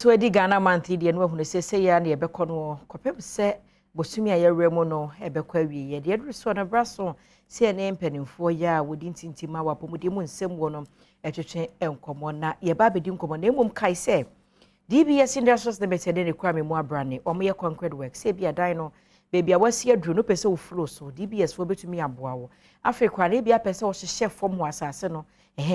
to edi Ghana month di no ehunu sese ya na yebekọ no kopem se bosumi ayeremu no ebekọ awie ye de edruso na braso se na empanimfo ya wodi ntintima wapomudi mu nsem wo no etwetwe enkomo na yeba bedi nkomo na emom kai se DBS Industries Limited ne kwa me mu abrane omoye concrete work se bia dan no baby awasi adru no pese wo flow so DBS fo betumi aboa wo Africa na bia pese wo hyehye fom wo asase no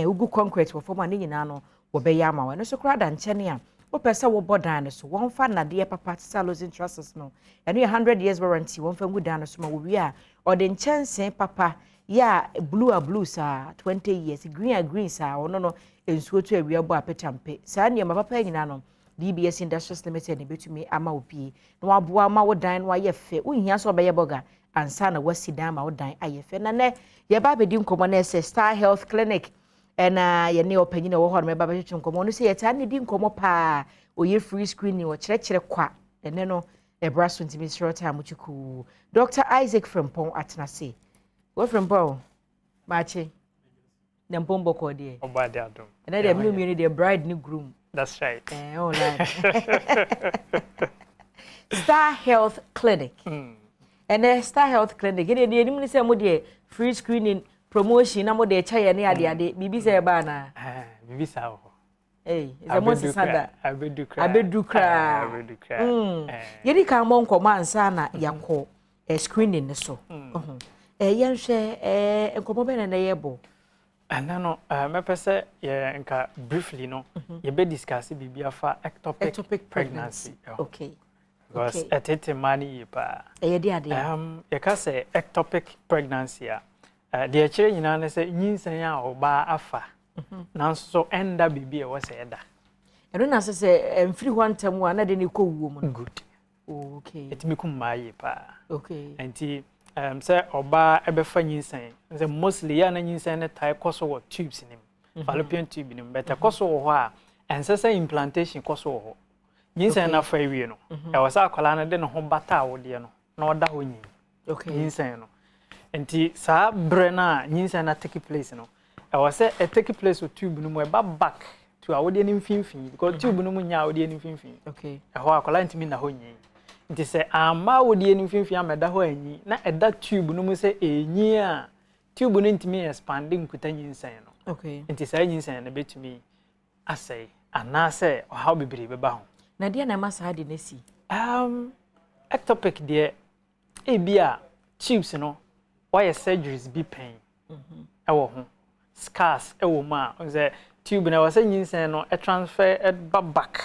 ugu concrete wo fom ani nyina no wo be ya ma wo no so kra da nkyene a wo pese wo bodan so won fa na de papa losing trusses no eno 100 years warranty won fa ngudan so ma wo wi a o de nchense papa ya blue sa 20 years green sa ono no ensuo to awia bo apetampe sa ne ma papa nyina no DBS Industries Limited ne betumi ama opie no aboa ma wo dan no aye fe unhia so be boga ansa na wasi dan ma wo dan aye fe na ne ye ba bedi nkomo na ese Star Health Clinic ena ye ne opanyi na wo ho no me ba be nkomo no se ye ta ne di nkomo pa oye free screening wo kire kwa ene no e braso ntimi short time chuku Dr. Isaac Frempong Atenase wo Frempong maachi na mpombo ko de Obade Adom ena de mnu ni the bride ni groom. That's right. All right. Star Health Clinic. And Star Health Clinic. You say mo free screening promotion na mo de cha ye ne ade bibi say ba na. Bibi sa ho. Eh, is a mo sanda. Abedukra. Yedi kan mo nkomo ansa na yakọ screening so. Yen hwe nkomo be na yebo. And no, me pese ye nka briefly no, ye be discuss bibi afa ectopic pregnancy. Okay. Because etete mani ye pa. Ye di ade. Ye ka say ectopic pregnancy a de kire nyina ne say nyinsan a oba afa. Nanso so enda bibi e wo say eda. Eno na say emfiri ho antam wa na de ne ko wuo mu. Good. Okay. Etimi kum ma ye pa. Okay. Enti say oba ebefa nyinsan say mostly ya na nyinsan ne tie koso wo tubes nim fallopian tube nim but koso wo ho a ense say implantation koso wo ho nyinsan na fa wie no e wo sa akwala na de ne ho bata wo de no na oda ho nyin okay nyinsan no enti sa bre na nyinsan na take place no e wo say e take place wo tube no mo e ba back to a wo de nim finfin because tube no mo nya wo de nim finfin okay e ho akwala ntimi na ho nyin nti se ama wodi eni mfimfia meda ho anyi na eda tube no mu se enyi a tube no ntimi expanding kuta nyinsan no okay nti se nyinsan na betumi asai ana se o how bibiri beba ho na dia na masa de nesi ectopic de e bia tubes no why surgeries be pain ewo ho scars ewo ma o tube na wasa nyinsan no e transfer e back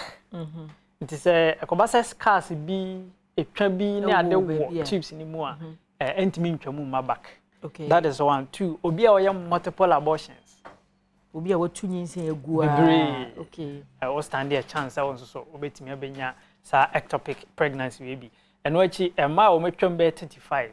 nti se ekobasa scars bi etwa bi ne ade wo tubes ni mu a entimi ntwamu ma back okay that is one two obi a oyam multiple abortions obi a watu nyinsen egu a okay o stand a chance a wonso so obetimi abenya sa ectopic pregnancy we bi eno achi ema o metwam be 35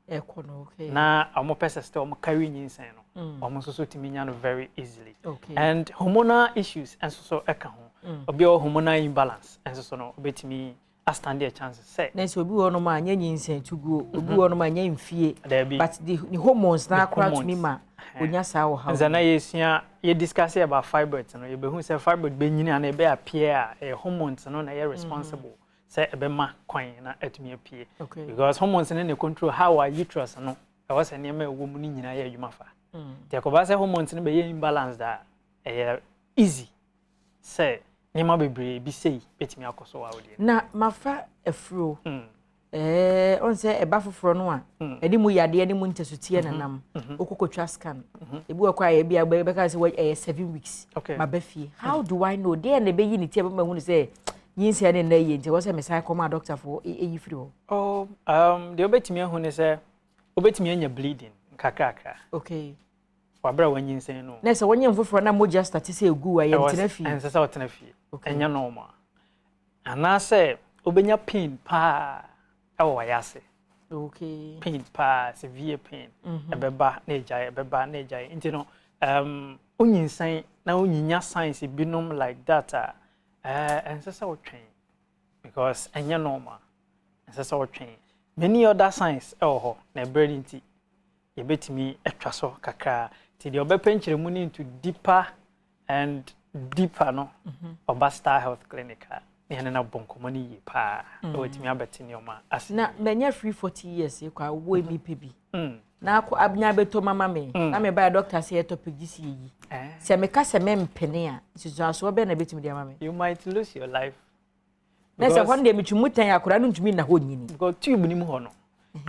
ekono okay na amo pesa still amo carry nyinsen no amo so timi nya no very easily okay and hormonal issues and so eka ho obi o hormonal imbalance and so no obetimi a stand a chance say na so obi wo no ma anya nyinsen tuguo obi wo no ma anya mfie but the hormones na akra to me ma onya sa wo ha nzana yesia ye discuss about fibroids no ye be hu say fibroid be nyini na e be appear hormones no na ye responsible say e be ma kwan na atumi appear because hormones ne control how our uterus no e was na me wo mu ni nyina ye adwuma fa te ko ba say hormones ne be ye imbalance da easy say nyama bebre bi sei betimi akoso wa wodi na mafa afro on say e ba foforo no a edi mu yade edi mu ntesutie nanam okokotwa scan ebi wakwa ye bia be ka say 7 weeks ma ba fie how do I know dey na be yi ni tie be ma hu say nyinsia ne na ye nti wo say me sai come doctor for eyi free oh dey obetimi ahu ne say obetimi anya bleeding kakaka okay wabra wanyinsen no na say wonye mfoforo na mo just start say egu wa ye ntena fie ense say otena fie enya normal ana say obenya pain pa ewo yase okay pain pa severe pain ebeba na ejai nti no onyinsan na onyinya signs binom like that ense say otwen because enya normal ense say otwen many other signs ewo ho na breeding nti yebetimi etwa so kakra ti de obepenchire mu into deeper and deeper no Oba Star Health Clinic ne na bonko mani yi pa e wetimi abeti ne oma ase na menya free 40 years kwa wo mi pebi na akọ abnya beto mama me na me ba doctor say topic this yi se me ka se me mpene a susuaso be na betimi dia mama you might lose your life na se kwon de mitumutan akora no ntumi na ho nyini because tube ni mu ho no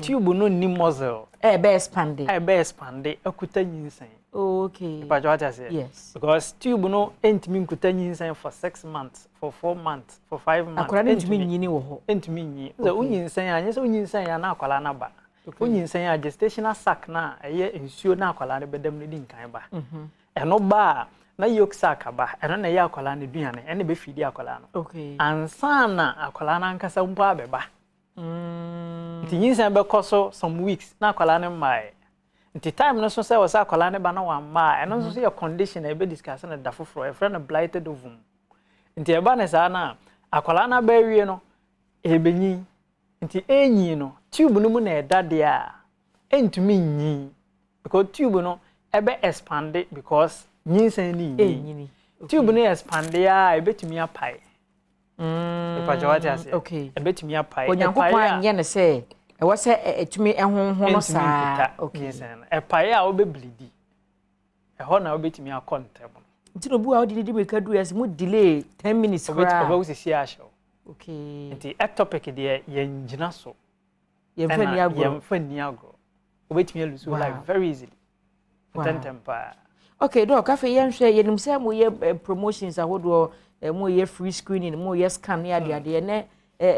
tube no ni muzzle be expande akuta nyinsan okay but what I say yes because tube no entimi nkuta nyinsan for 6 months for 4 months for 5 months akora no ntumi nyini wo ho entimi nyi so unyinsan anya so unyinsan ya na akwala na ba unyinsan ya gestational sac na eye ensuo na akwala ne bedam ne di nkan ba eno ba na yok sac ba eno na ye akwala ne duane ene be fidi akwala no okay ansa na akwala na nkasa mpo abeba nti nyinsan be koso some weeks na akwala ne mai nti time no so say was akwala ne ba na wa ma eno so say condition e be discuss na da foforo e friend blighted ovum nti e ba ne sa na akwala na ba wie no e benyi nti enyi no tube no mu na eda de a entumi nyi because tube no e be expand because nyinsan ni nyi tube no expand ya e betumi apai pa jawati ase okay e betumi apai onyankopon nye ne se e wo se etumi ehonhon no saa okay e pai a obe bleedi e ho na obetumi akontem nti no bu a odidi be du yes mu delay 10 minutes kra obe usisi asho okay nti ectopic de ye ngina so ye fani agro obetumi lose life very easily tempa okay do cafe yen hwe ye nim se mo ye promotions ahodo mo ye free screening mo ye scan ya de ne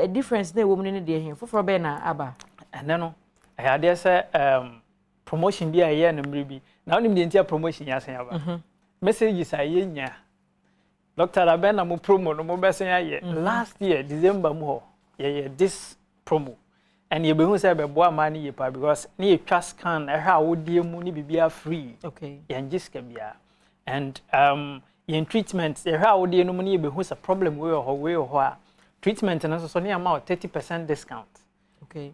difference na wo mu ne de he foforo be na aba ene no ade se promotion bi a ye na mribi na onim de ntia promotion ya sen aba messages a ye nya Dr. Abena mo promo no mo besen aye last year December mo ye this promo and ye be hu say be boa ma ni ye pa because ni ye twa scan e ha wo die mu ni bibia free okay ye ngiska bia and ye treatment e ha wo die no mu ni ye be hu say problem we ho a treatment na so ni ama 30% discount okay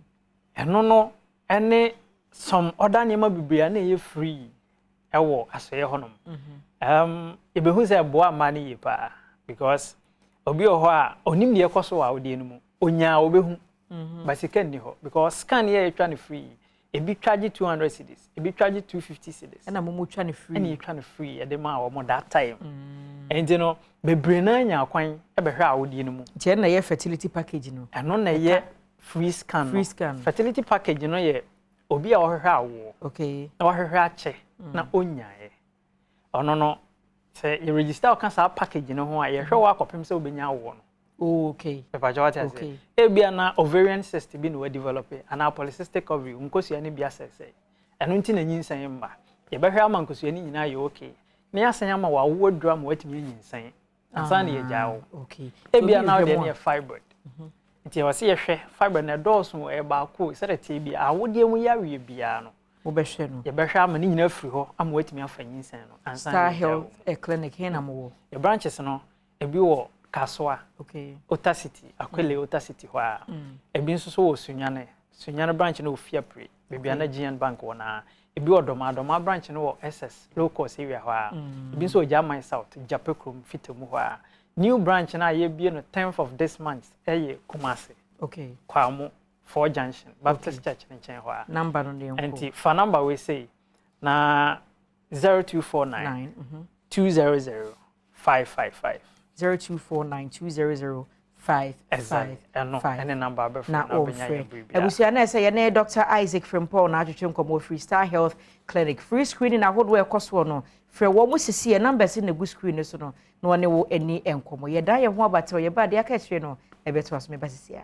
eno no ene some other name bibia na ye free ewo aso ye honom ebehu say boa mani ye pa because obi oho a onim de ekoso wa odi enu mu onya obehu basika ni ho because scan ye twa ne free ebi charge 200 cedis ebi charge 250 cedis na mo twa ne free and you twa ne free e de ma wo mo that time and you know bebre na nya akwan e be hwe a odi enu mu je na ye fertility package no eno na ye free scan fertility package no ye obi a wo hwe awo okay na wo hwe a che na onya ye ono no say you register o kan sa package no ho a ye hwe wa akopem se obenya wo no okay pepa jawati say e bia na ovarian cyst bi no we develop ana polycystic ovary nkosua ni bia sese eno nti na nyinsan mba ye be hwe ama nkosua ni nyina ye okay na yasan ama wa wo drum watimi nyinsan ansan ye jawo okay e bia na o de ne fibroid nti ye wase ye hwe fibroid na dose e ba ko se de tie bia awode mu yawe bia no wo be hwe no ye be hwe ama ni nyina firi ho ama watimi afa nyinsan no ansan Star Health Clinic here na mo ye branches no e bi wo Kaswa okay Otacity akwele Otacity ho a ebi nso so wo sunyane branch no ofia pre bebia na GN Bank wona ebi odoma branch no wo SS low cost area ho a ebi nso German South Japekrom fitemu ho a new branch na ye bie no 10th of this month eye Kumasi okay Kwamo 4 junction Baptist Church nchen ho a number no dey enti for number we say na 0249 200 555 0249200555 and number be na obenya ebusia na say ye Dr. Isaac Frimpong na atwetwe nkomo free Star Health Clinic free screening na hodo ekoso no frɛ wo mu sisi ye numbers na gu screen so no na one wo ani enkomo ye da ye ho abate ye ba de aka hwe no ebeto aso me basisia